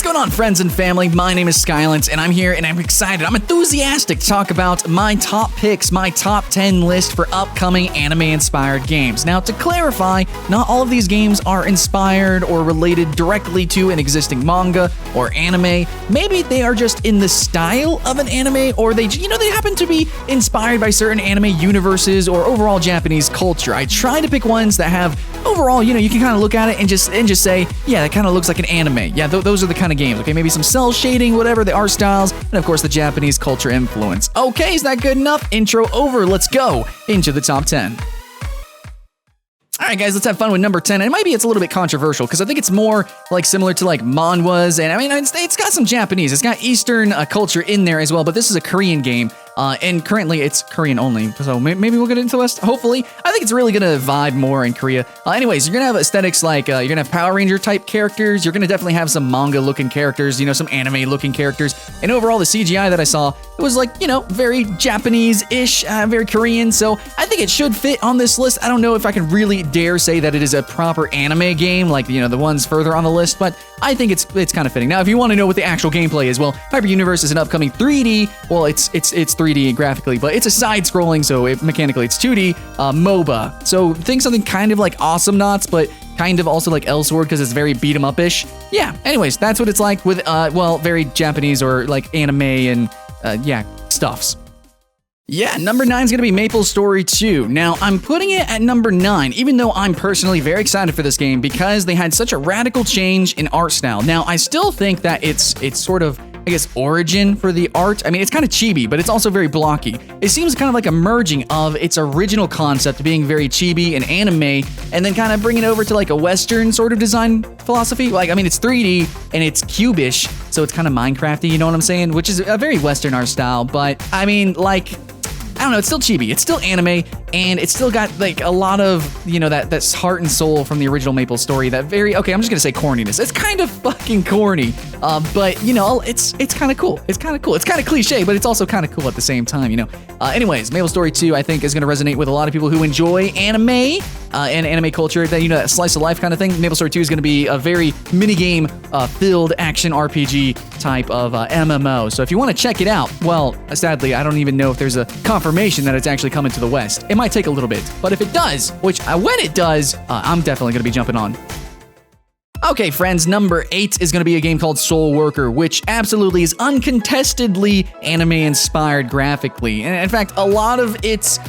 going on, friends and family? My name is Skylent, and I'm here, and I'm excited. I'm enthusiastic to talk about my top picks, my top 10 list for upcoming anime-inspired games. Now, to clarify, not all of these games are inspired or related directly to an existing manga or anime. Maybe they are just in the style of an anime, or they happen to be inspired by certain anime universes or overall Japanese culture. I try to pick ones that have overall, you can kind of look at it and just say, yeah, that kind of looks like an anime. Yeah, those are the kind of games. Okay, maybe some cell shading, whatever, the art styles, and of course the Japanese culture influence. Okay, is that good enough? Intro over. Let's go into the top 10. All right, guys, let's have fun with number 10. And maybe it's a little bit controversial because I think it's more like similar to like manhwas. And I mean, it's got some Japanese. It's got Eastern culture in there as well. But this is a Korean game. And currently it's Korean only. So maybe we'll get into the West. Hopefully. I think it's really going to vibe more in Korea. Anyways, you're going to have aesthetics like you're going to have Power Ranger type characters. You're going to definitely have some manga looking characters, some anime looking characters. And overall, the CGI that I saw, it was like, very Japanese-ish, very Korean. So I think it should fit on this list. I don't know if I can really dare say that it is a proper anime game like, the ones further on the list, but I think it's kind of fitting. Now, if you want to know what the actual gameplay is, well, Hyper Universe is an upcoming 3D. Well, it's 3D graphically, but it's a side-scrolling, so mechanically it's 2D MOBA. So think something kind of like Awesome Knots, but kind of also like Elsword because it's very beat 'em up-ish. Yeah, anyways, that's what it's like with, very Japanese or like anime and, stuffs. Yeah, number 9 is going to be Maplestory 2. Now, I'm putting it at number 9, even though I'm personally very excited for this game because they had such a radical change in art style. Now, I still think that it's sort of, origin for the art. I mean, it's kind of chibi, but it's also very blocky. It seems kind of like a merging of its original concept being very chibi and anime, and then kind of bringing it over to like a Western sort of design philosophy. Like, I mean, it's 3D and it's cubish, so it's kind of Minecrafty, you know what I'm saying? Which is a very Western art style, but I mean, like, I don't know, it's still chibi, it's still anime, and it's still got like a lot of, that heart and soul from the original Maplestory, that very, okay, I'm just gonna say corniness. It's kind of fucking corny, but it's kind of cool. It's kind of cool. It's kind of cliche, but it's also kind of cool at the same time, Anyways, Maplestory 2, I think, is gonna resonate with a lot of people who enjoy anime, and anime culture, that slice of life kind of thing. Maplestory 2 is gonna be a very minigame filled action RPG type of MMO. So if you want to check it out, well, sadly, I don't even know if there's a confirmation that it's actually coming to the West. It might take a little bit, but if it does, which when it does, I'm definitely going to be jumping on. Okay, friends, number 8 is going to be a game called Soul Worker, which absolutely is uncontestedly anime-inspired graphically. And in fact, a lot of its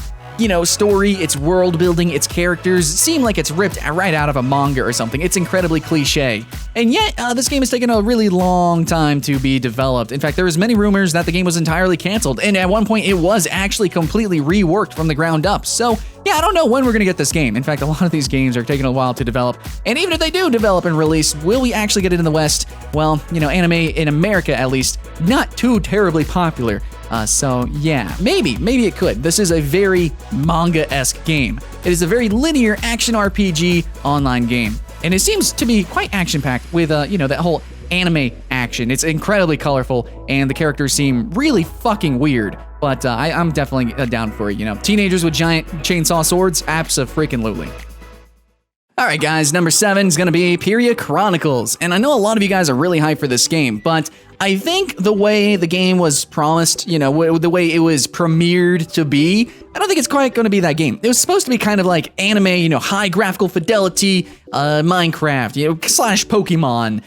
story, its world building, its characters seem like it's ripped right out of a manga or something. It's incredibly cliche. And yet, this game has taken a really long time to be developed. In fact, there was many rumors that the game was entirely canceled, and at one point it was actually completely reworked from the ground up. So, yeah, I don't know when we're going to get this game. In fact, a lot of these games are taking a while to develop. And even if they do develop and release, will we actually get it in the West? Well, anime in America, at least, not too terribly popular. So yeah, maybe it could. This is a very manga-esque game. It is a very linear action RPG online game. And it seems to be quite action-packed with, that whole anime action. It's incredibly colorful, and the characters seem really fucking weird. But I'm definitely down for it, Teenagers with giant chainsaw swords? Abso-freaking-lutely. Alright guys, number 7 is going to be Peria Chronicles, and I know a lot of you guys are really hyped for this game, but I think the way the game was promised, the way it was premiered to be, I don't think it's quite going to be that game. It was supposed to be kind of like anime, high graphical fidelity, Minecraft, / Pokemon.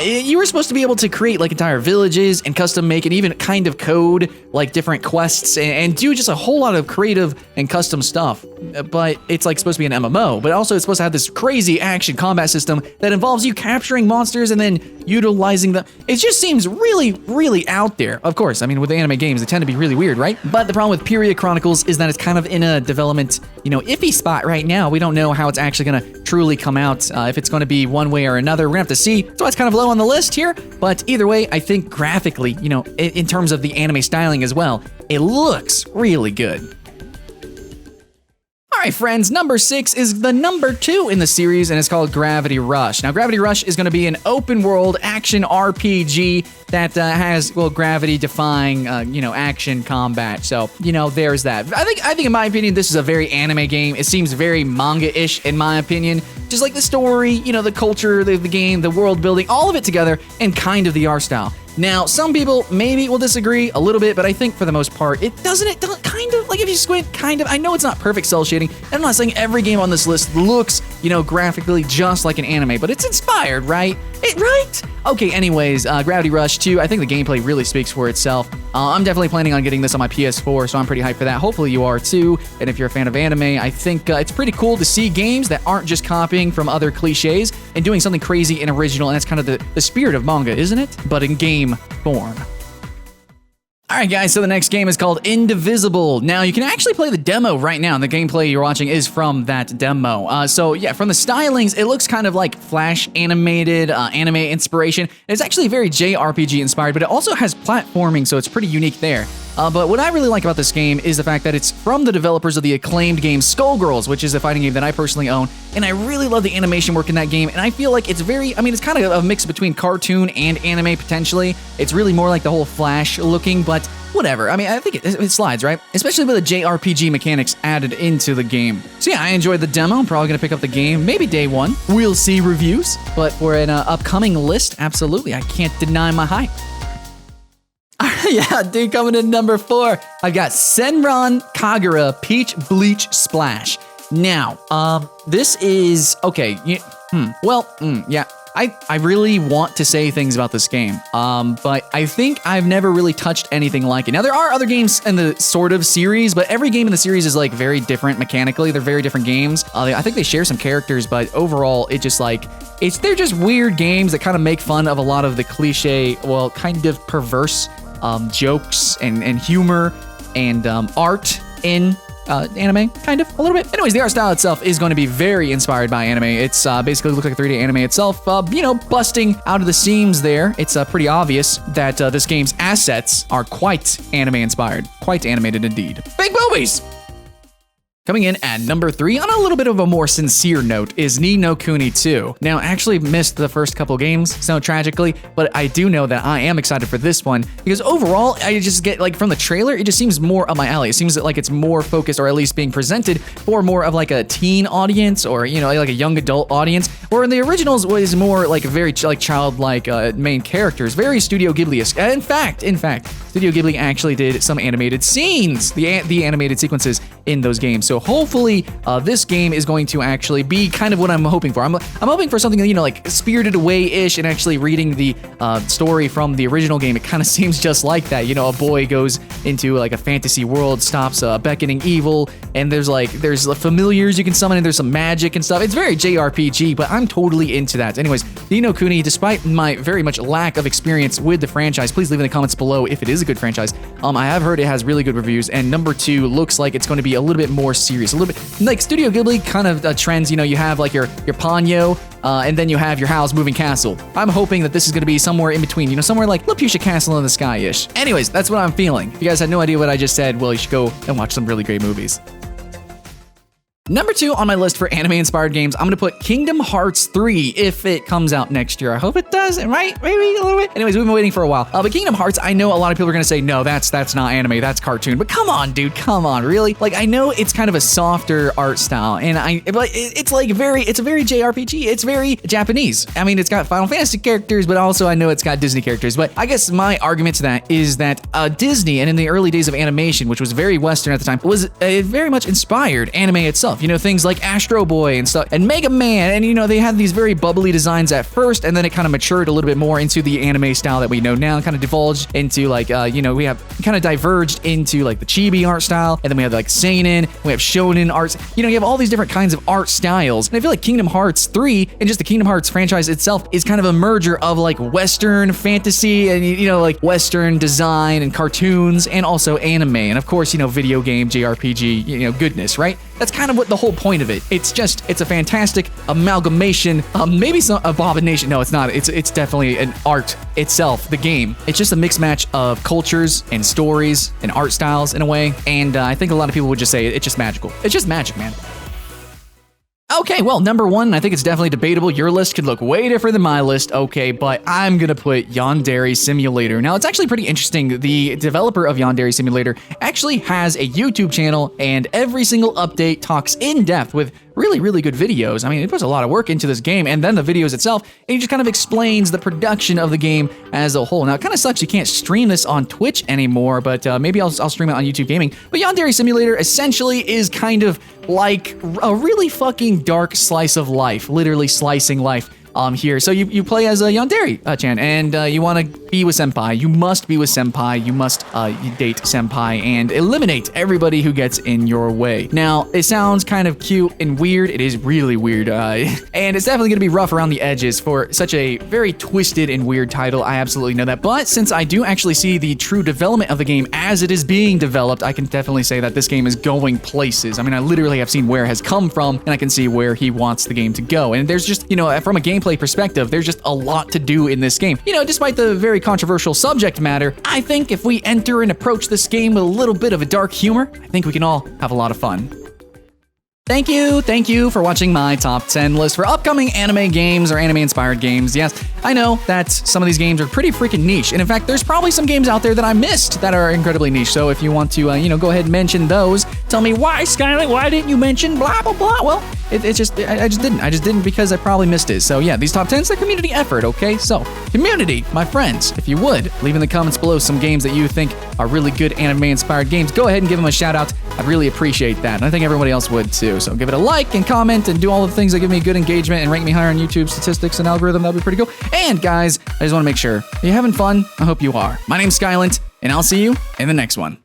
You were supposed to be able to create like entire villages and custom make and even kind of code like different quests and do just a whole lot of creative and custom stuff. But it's like supposed to be an MMO, but also it's supposed to have this crazy action combat system that involves you capturing monsters and then utilizing them. It just seems really, really out there. Of course, I mean, with anime games, they tend to be really weird, right? But the problem with Peria Chronicles is that it's kind of in a development, iffy spot right now. We don't know how it's actually going to truly come out, if it's going to be one way or another. We're going to have to see. So it's kind of low on the list here, but either way, I think graphically, in terms of the anime styling as well, it looks really good. right, friends, number 6 is the number 2 in the series, and it's called Gravity Rush. Now, Gravity Rush is going to be an open-world action RPG that has, well, gravity-defying, action combat. So, there's that. I think, in my opinion, this is a very anime game. It seems very manga-ish, in my opinion. Just like the story, the culture, the game, the world building, all of it together, and kind of the art style. Now, some people maybe will disagree a little bit, but I think for the most part, it doesn't kind of, like if you squint, kind of, I know it's not perfect cell shading, and I'm not saying every game on this list looks, graphically just like an anime, but it's inspired, right? Right? Okay, anyways, Gravity Rush 2, I think the gameplay really speaks for itself. I'm definitely planning on getting this on my PS4, so I'm pretty hyped for that. Hopefully you are too, and if you're a fan of anime, I think it's pretty cool to see games that aren't just copying from other cliches and doing something crazy and original, and that's kind of the spirit of manga, isn't it? But in game form. Alright guys, so the next game is called Indivisible. Now, you can actually play the demo right now, and the gameplay you're watching is from that demo. So yeah, from the stylings, it looks kind of like Flash animated, anime inspiration. It's actually very JRPG inspired, but it also has platforming, so it's pretty unique there. But what I really like about this game is the fact that it's from the developers of the acclaimed game Skullgirls, which is a fighting game that I personally own, and I really love the animation work in that game, and I feel like it's it's kind of a mix between cartoon and anime, potentially. It's really more like the whole Flash looking, but whatever. I think it slides, right? Especially with the JRPG mechanics added into the game. So yeah, I enjoyed the demo. I'm probably going to pick up the game, maybe day one. We'll see reviews, but for an upcoming list, absolutely, I can't deny my hype. Yeah, dude, coming in number 4, I've got Senran Kagura Peach Bleach Splash. Now, this is, okay, yeah, I really want to say things about this game, but I think I've never really touched anything like it. Now, there are other games in the sort of series, but every game in the series is like very different mechanically. They're very different games. I think they share some characters, but overall, it just like, they're just weird games that kind of make fun of a lot of the cliche, well, kind of perverse jokes and humor and art in anime, kind of, a little bit. Anyways, the art style itself is going to be very inspired by anime. It's basically looks like a 3D anime itself, busting out of the seams there. It's pretty obvious that this game's assets are quite anime inspired, quite animated indeed. Big boobies! Coming in at number 3, on a little bit of a more sincere note, is No Kuni 2. Now, I actually missed the first couple games, so tragically, but I do know that I am excited for this one, because overall, I just get, like, from the trailer, it just seems more up my alley. It seems like it's more focused, or at least being presented, for more of, like, a teen audience, or, like a young adult audience, where in the originals was more, like, a very, like, childlike main characters, very Studio Ghibli-esque. In fact, Studio Ghibli actually did some animated scenes, the animated sequences in those games. So hopefully this game is going to actually be kind of what I'm hoping for. I'm hoping for something, like Spirited Away-ish, and actually reading the story from the original game. It kind of seems just like that. A boy goes into like a fantasy world, stops beckoning evil, and there's familiars you can summon, and there's some magic and stuff. It's very JRPG, but I'm totally into that. Anyways, No Kuni, despite my very much lack of experience with the franchise, please leave in the comments below if it is a good franchise. I have heard it has really good reviews, and number 2 looks like it's going to be a little bit more serious, a little bit like Studio Ghibli kind of trends. You have like your Ponyo, and then you have your Howl's Moving Castle. I'm hoping that this is going to be somewhere in between, somewhere like Laputa Castle in the Sky-ish. Anyways, that's what I'm feeling. If you guys had no idea what I just said, well, you should go and watch some really great movies. Number 2 on my list for anime-inspired games, I'm going to put Kingdom Hearts 3 if it comes out next year. I hope it does, right? Maybe a little bit. Anyways, we've been waiting for a while. But Kingdom Hearts, I know a lot of people are going to say, no, that's not anime, that's cartoon. But come on, dude, come on, really? Like, I know it's kind of a softer art style, and it's a very JRPG. It's very Japanese. It's got Final Fantasy characters, but also I know it's got Disney characters. But I guess my argument to that is that Disney, and in the early days of animation, which was very Western at the time, was very much inspired anime itself. Things like Astro Boy and stuff, and Mega Man, and they had these very bubbly designs at first, and then it kind of matured a little bit more into the anime style that we know now, kind of divulged into like, we have kind of diverged into like the chibi art style, and then we have like seinen, we have shonen arts, you have all these different kinds of art styles, and I feel like Kingdom Hearts 3 and just the Kingdom Hearts franchise itself is kind of a merger of like Western fantasy and, like Western design and cartoons, and also anime, and of course, video game, JRPG, goodness, right? That's kind of what the whole point of it. It's a fantastic amalgamation, maybe some abomination. No, it's not. It's definitely an art itself, the game. It's just a mixed match of cultures and stories and art styles in a way. And I think a lot of people would just say it's just magical. It's just magic, man. Okay, well, number one, I think it's definitely debatable. Your list could look way different than my list, okay, but I'm gonna put Yandere Simulator. Now, it's actually pretty interesting. The developer of Yandere Simulator actually has a YouTube channel, and every single update talks in depth with really good videos. I mean, it puts a lot of work into this game, and then the videos itself, and he just kind of explains the production of the game as a whole. Now, it kind of sucks you can't stream this on Twitch anymore, but maybe I'll stream it on YouTube Gaming. But Yandere Simulator essentially is kind of like a really fucking dark slice of life, literally slicing life. Here. So you play as a Yandere-chan, and you want to be with Senpai. You must be with Senpai. You must date Senpai and eliminate everybody who gets in your way. Now, it sounds kind of cute and weird. It is really weird, and it's definitely going to be rough around the edges for such a very twisted and weird title. I absolutely know that. But since I do actually see the true development of the game as it is being developed, I can definitely say that this game is going places. I mean, I literally have seen where it has come from, and I can see where he wants the game to go. And there's just, from a gameplay perspective, there's just a lot to do in this game. Despite the very controversial subject matter, I think if we enter and approach this game with a little bit of a dark humor, I think we can all have a lot of fun. Thank you for watching my top 10 list for upcoming anime games or anime-inspired games. Yes, I know that some of these games are pretty freaking niche, and in fact, there's probably some games out there that I missed that are incredibly niche, so if you want to, go ahead and mention those, tell me, why, Skylent, why didn't you mention blah, blah, blah? Well, I just didn't because I probably missed it. So yeah, these top 10s, they're community effort, okay? So, community, my friends, if you would, leave in the comments below some games that you think are really good anime-inspired games. Go ahead and give them a shout-out. I'd really appreciate that, and I think everybody else would too. So give it a like and comment and do all the things that give me good engagement and rank me higher on YouTube statistics and algorithm. That'd be pretty cool. And guys, I just want to make sure, are you having fun? I hope you are. My name's Skylent, and I'll see you in the next one.